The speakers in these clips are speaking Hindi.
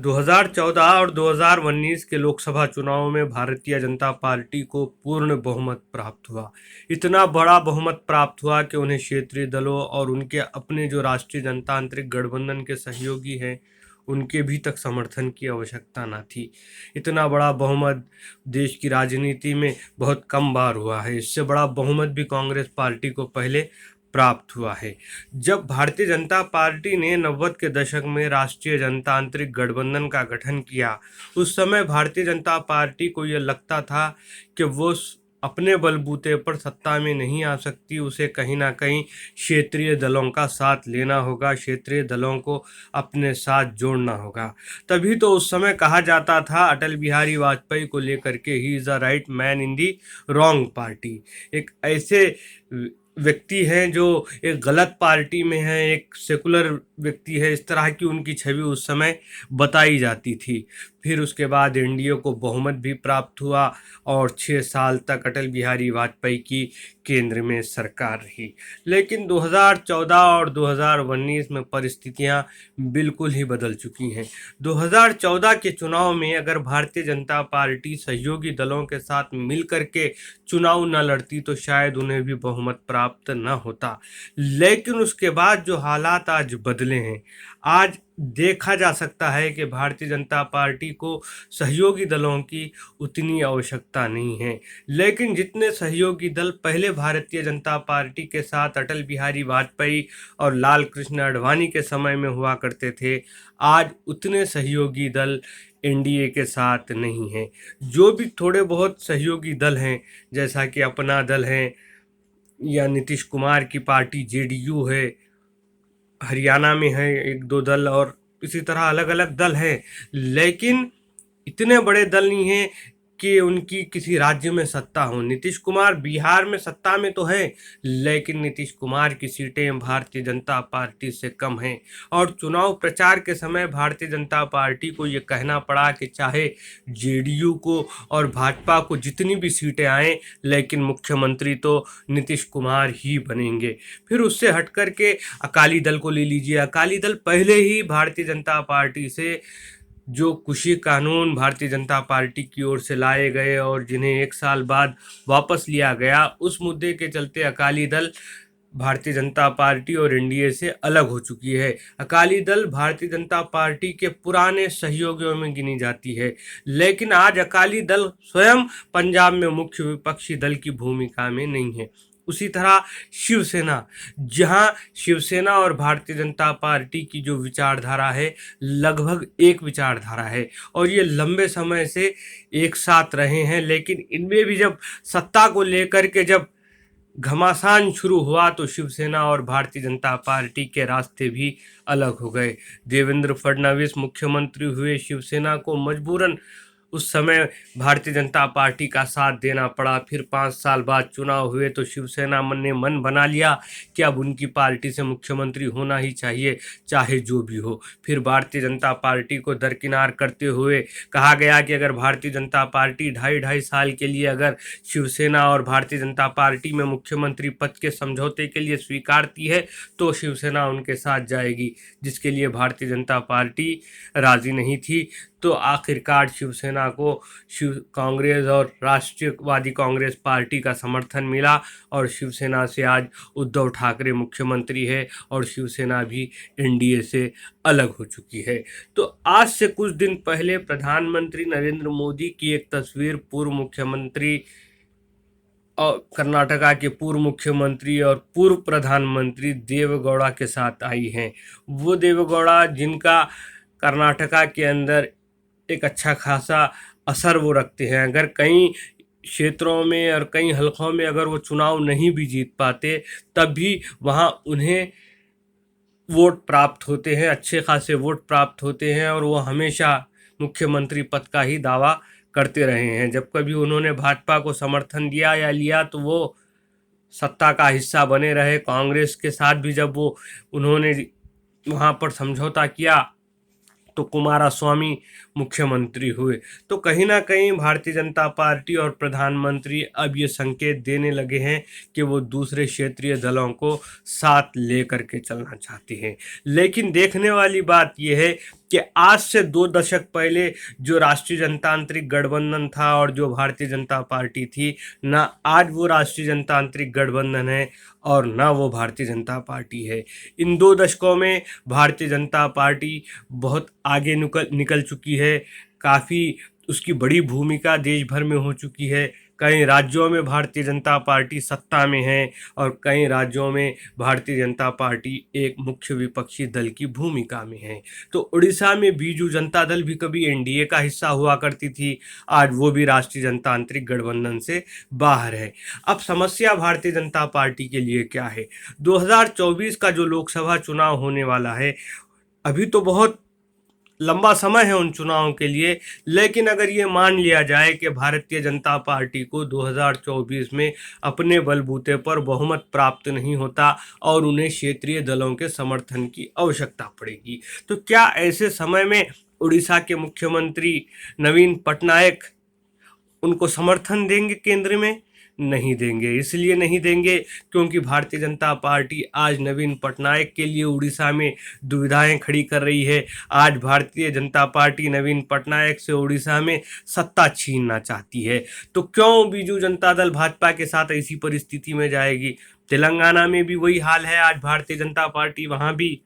2014 और 2019 के लोकसभा चुनाव में भारतीय जनता पार्टी को पूर्ण बहुमत प्राप्त हुआ। इतना बड़ा बहुमत प्राप्त हुआ कि उन्हें क्षेत्रीय दलों और उनके अपने जो राष्ट्रीय जनतांत्रिक गठबंधन के सहयोगी हैं, उनके भी तक समर्थन की आवश्यकता ना थी। इतना बड़ा बहुमत देश की राजनीति में बहुत कम बार हुआ है। इससे बड़ा बहुमत भी कांग्रेस पार्टी को पहले प्राप्त हुआ है। जब भारतीय जनता पार्टी ने 90 के दशक में राष्ट्रीय जनतांत्रिक गठबंधन का गठन किया, उस समय भारतीय जनता पार्टी को यह लगता था कि वो अपने बलबूते पर सत्ता में नहीं आ सकती, उसे कहीं ना कहीं क्षेत्रीय दलों का साथ लेना होगा, क्षेत्रीय दलों को अपने साथ जोड़ना होगा। तभी तो उस समय कहा जाता था अटल बिहारी वाजपेयी को लेकर के, he is the right man in the wrong party. एक ऐसे व्यक्ति हैं जो एक गलत पार्टी में है, एक सेकुलर व्यक्ति है, इस तरह की उनकी छवि उस समय बताई जाती थी। फिर उसके बाद एनडीए को बहुमत भी प्राप्त हुआ और 6 साल तक अटल बिहारी वाजपेयी की केंद्र में सरकार रही। लेकिन 2014 और 2019 में परिस्थितियां बिल्कुल ही बदल चुकी हैं। 2014 के चुनाव में अगर भारतीय जनता पार्टी सहयोगी दलों के साथ मिलकर के चुनाव न लड़ती तो शायद उन्हें भी बहुमत प्राप्त न होता। लेकिन उसके बाद जो हालात आज बदले हैं, आज देखा जा सकता है कि भारतीय जनता पार्टी को सहयोगी दलों की उतनी आवश्यकता नहीं है। लेकिन जितने सहयोगी दल पहले भारतीय जनता पार्टी के साथ अटल बिहारी वाजपेयी और लाल कृष्ण आडवाणी के समय में हुआ करते थे, आज उतने सहयोगी दल एनडीए के साथ नहीं हैं। जो भी थोड़े बहुत सहयोगी दल हैं, जैसा कि अपना दल है या नीतीश कुमार की पार्टी जेडीयू है, हरियाणा में है एक दो दल, और इसी तरह अलग अलग दल हैं, लेकिन इतने बड़े दल नहीं हैं कि उनकी किसी राज्य में सत्ता हो। नीतीश कुमार बिहार में सत्ता में तो है, लेकिन नीतीश कुमार की सीटें भारतीय जनता पार्टी से कम हैं। और चुनाव प्रचार के समय भारतीय जनता पार्टी को ये कहना पड़ा कि चाहे जेडीयू को और भाजपा को जितनी भी सीटें आएं, लेकिन मुख्यमंत्री तो नीतीश कुमार ही बनेंगे। फिर उससे हट कर के अकाली दल को ले लीजिए। अकाली दल पहले ही भारतीय जनता पार्टी से जो कृषि कानून भारतीय जनता पार्टी की ओर से लाए गए और जिन्हें 1 साल बाद वापस लिया गया, उस मुद्दे के चलते अकाली दल भारतीय जनता पार्टी और एनडीए से अलग हो चुकी है। अकाली दल भारतीय जनता पार्टी के पुराने सहयोगियों में गिनी जाती है, लेकिन आज अकाली दल स्वयं पंजाब में मुख्य विपक्षी दल की भूमिका में नहीं है। उसी तरह शिवसेना, जहां शिवसेना और भारतीय जनता पार्टी की जो विचारधारा है, लगभग एक विचारधारा है और ये लंबे समय से एक साथ रहे हैं, लेकिन इनमें भी जब सत्ता को लेकर के जब घमासान शुरू हुआ तो शिवसेना और भारतीय जनता पार्टी के रास्ते भी अलग हो गए। देवेंद्र फडणवीस मुख्यमंत्री हुए, शिवसेना को मजबूरन उस समय भारतीय जनता पार्टी का साथ देना पड़ा। फिर 5 साल बाद चुनाव हुए तो शिवसेना ने मन बना लिया कि अब उनकी पार्टी से मुख्यमंत्री होना ही चाहिए, चाहे जो भी हो। फिर भारतीय जनता पार्टी को दरकिनार करते हुए कहा गया कि अगर भारतीय जनता पार्टी 2.5 साल के लिए अगर शिवसेना और भारतीय जनता पार्टी में मुख्यमंत्री पद के समझौते के लिए स्वीकारती है तो शिवसेना उनके साथ जाएगी, जिसके लिए भारतीय जनता पार्टी राजी नहीं थी। तो आखिरकार शिवसेना को कांग्रेस और राष्ट्रीयवादी कांग्रेस पार्टी का समर्थन मिला और शिवसेना से आज उद्धव ठाकरे मुख्यमंत्री है और शिवसेना भी एनडीए से अलग हो चुकी है। तो आज से कुछ दिन पहले प्रधानमंत्री नरेंद्र मोदी की एक तस्वीर पूर्व मुख्यमंत्री और कर्नाटका के पूर्व मुख्यमंत्री और पूर्व प्रधानमंत्री देवेगौड़ा के साथ आई हैं। वो देवेगौड़ा जिनका कर्नाटका के अंदर एक अच्छा खासा असर वो रखते हैं। अगर कई क्षेत्रों में और कई हलकों में अगर वो चुनाव नहीं भी जीत पाते, तब भी वहाँ उन्हें वोट प्राप्त होते हैं, अच्छे खासे वोट प्राप्त होते हैं और वो हमेशा मुख्यमंत्री पद का ही दावा करते रहे हैं। जब कभी उन्होंने भाजपा को समर्थन दिया या लिया तो वो सत्ता का हिस्सा बने रहे। कांग्रेस के साथ भी जब वो उन्होंने वहाँ पर समझौता किया तो कुमारस्वामी मुख्यमंत्री हुए। तो कहीं ना कहीं भारतीय जनता पार्टी और प्रधानमंत्री अब ये संकेत देने लगे हैं कि वो दूसरे क्षेत्रीय दलों को साथ लेकर के चलना चाहती हैं। लेकिन देखने वाली बात यह है कि आज से 2 दशक पहले जो राष्ट्रीय जनतांत्रिक गठबंधन था और जो भारतीय जनता पार्टी थी, ना आज वो राष्ट्रीय जनतांत्रिक गठबंधन है और ना वो भारतीय जनता पार्टी है। इन 2 दशकों में भारतीय जनता पार्टी बहुत आगे निकल चुकी है। काफ़ी उसकी बड़ी भूमिका देश भर में हो चुकी है। कई राज्यों में भारतीय जनता पार्टी सत्ता में है और कई राज्यों में भारतीय जनता पार्टी एक मुख्य विपक्षी दल की भूमिका में है। तो उड़ीसा में बीजू जनता दल भी कभी एनडीए का हिस्सा हुआ करती थी, आज वो भी राष्ट्रीय जनतांत्रिक गठबंधन से बाहर है। अब समस्या भारतीय जनता पार्टी के लिए क्या है? 2024 का जो लोकसभा चुनाव होने वाला है, अभी तो बहुत लंबा समय है उन चुनावों के लिए, लेकिन अगर ये मान लिया जाए कि भारतीय जनता पार्टी को 2024 में अपने बलबूते पर बहुमत प्राप्त नहीं होता और उन्हें क्षेत्रीय दलों के समर्थन की आवश्यकता पड़ेगी, तो क्या ऐसे समय में उड़ीसा के मुख्यमंत्री नवीन पटनायक उनको समर्थन देंगे? केंद्र में नहीं देंगे। इसलिए नहीं देंगे क्योंकि भारतीय जनता पार्टी आज नवीन पटनायक के लिए उड़ीसा में दुविधाएं खड़ी कर रही है। आज भारतीय जनता पार्टी नवीन पटनायक से उड़ीसा में सत्ता छीनना चाहती है। तो क्यों बीजू जनता दल भाजपा के साथ ऐसी परिस्थिति में जाएगी? तेलंगाना में भी वही हाल है। आज भारतीय जनता पार्टी वहाँ भी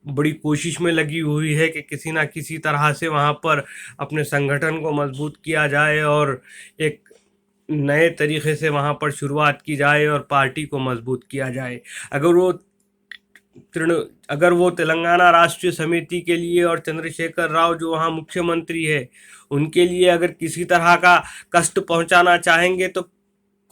बड़ी कोशिश में लगी हुई है कि किसी ना किसी तरह से वहाँ पर अपने संगठन को मजबूत किया जाए और एक नए तरीके से वहाँ पर शुरुआत की जाए और पार्टी को मजबूत किया जाए। अगर वो तेलंगाना राष्ट्रीय समिति के लिए और चंद्रशेखर राव जो वहाँ मुख्यमंत्री है उनके लिए अगर किसी तरह का कष्ट पहुँचाना चाहेंगे तो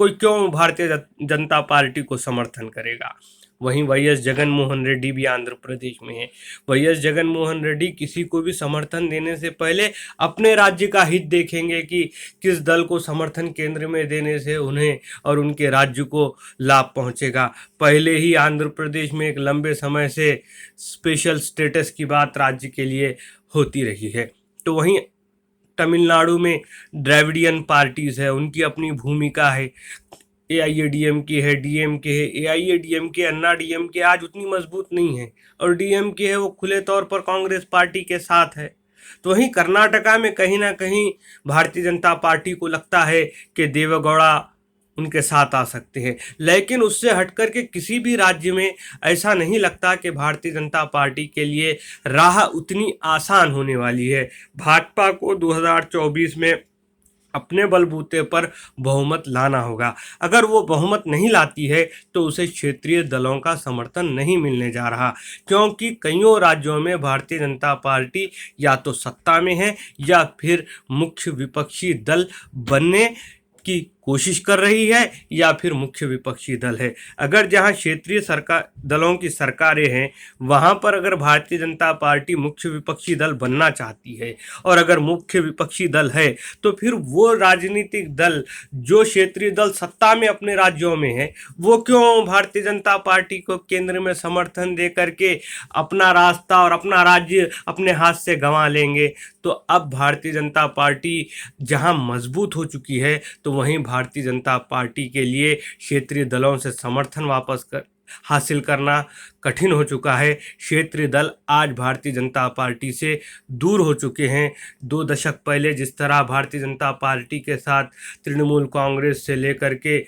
कोई क्यों भारतीय जनता पार्टी को समर्थन करेगा? वहीं वाईएस जगन मोहन रेड्डी भी आंध्र प्रदेश में है। वाईएस जगन मोहन रेड्डी किसी को भी समर्थन देने से पहले अपने राज्य का हित देखेंगे कि किस दल को समर्थन केंद्र में देने से उन्हें और उनके राज्य को लाभ पहुंचेगा। पहले ही आंध्र प्रदेश में एक लंबे समय से स्पेशल स्टेटस की बात राज्य के लिए होती रही है। तो वहीं तमिलनाडु में द्रविडियन पार्टीज है, उनकी अपनी भूमिका है। एआईएडीएमके है, डीएमके है। एआईएडीएमके, अन्ना डीएमके आज उतनी मजबूत नहीं है और डीएमके है वो खुले तौर पर कांग्रेस पार्टी के साथ है। तो वहीं कर्नाटका में कहीं ना कहीं भारतीय जनता पार्टी को लगता है कि देवेगौड़ा उनके साथ आ सकते हैं, लेकिन उससे हटकर के किसी भी राज्य में ऐसा नहीं लगता कि भारतीय जनता पार्टी के लिए राह उतनी आसान होने वाली है। भाजपा को 2024 में अपने बलबूते पर बहुमत लाना होगा। अगर वो बहुमत नहीं लाती है तो उसे क्षेत्रीय दलों का समर्थन नहीं मिलने जा रहा, क्योंकि कईयों राज्यों में भारतीय जनता पार्टी या तो सत्ता में है या फिर मुख्य विपक्षी दल बनने की कोशिश कर रही है या फिर मुख्य विपक्षी दल है। अगर जहां क्षेत्रीय सरकार दलों की सरकारें हैं वहां पर अगर भारतीय जनता पार्टी मुख्य विपक्षी दल बनना चाहती है और अगर मुख्य विपक्षी दल है तो फिर वो राजनीतिक दल जो क्षेत्रीय दल सत्ता में अपने राज्यों में है वो क्यों भारतीय जनता पार्टी को केंद्र में समर्थन दे करके अपना रास्ता और अपना राज्य अपने हाथ से गंवा लेंगे? तो अब भारतीय जनता पार्टी जहां मजबूत हो चुकी है तो वहीं भारतीय जनता पार्टी के लिए क्षेत्रीय दलों से समर्थन हासिल करना कठिन हो चुका है। क्षेत्रीय दल आज भारतीय जनता पार्टी से दूर हो चुके हैं। 2 दशक पहले जिस तरह भारतीय जनता पार्टी के साथ तृणमूल कांग्रेस से लेकर के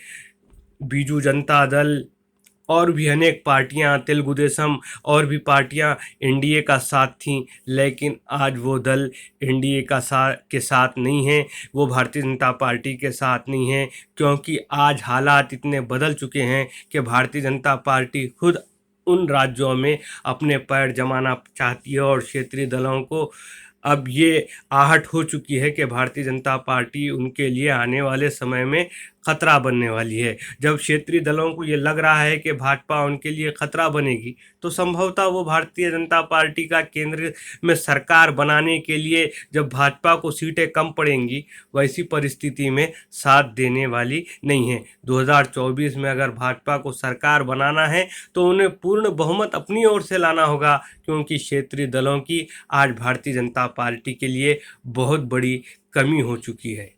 बीजू जनता दल और भी अनेक पार्टियां, तेलुगु देशम और भी पार्टियां एनडीए का साथ थीं, लेकिन आज वो दल एनडीए के साथ नहीं हैं, वो भारतीय जनता पार्टी के साथ नहीं हैं, क्योंकि आज हालात इतने बदल चुके हैं कि भारतीय जनता पार्टी खुद उन राज्यों में अपने पैर जमाना चाहती है और क्षेत्रीय दलों को अब ये आहट हो चुकी है कि भारतीय जनता पार्टी उनके लिए आने वाले समय में खतरा बनने वाली है। जब क्षेत्रीय दलों को ये लग रहा है कि भाजपा उनके लिए खतरा बनेगी, तो संभवतः वो भारतीय जनता पार्टी का केंद्र में सरकार बनाने के लिए, जब भाजपा को सीटें कम पड़ेंगी, वैसी परिस्थिति में साथ देने वाली नहीं है। 2024 में अगर भाजपा को सरकार बनाना है तो उन्हें पूर्ण बहुमत अपनी ओर से लाना होगा, क्योंकि क्षेत्रीय दलों की आज भारतीय जनता पार्टी के लिए बहुत बड़ी कमी हो चुकी है।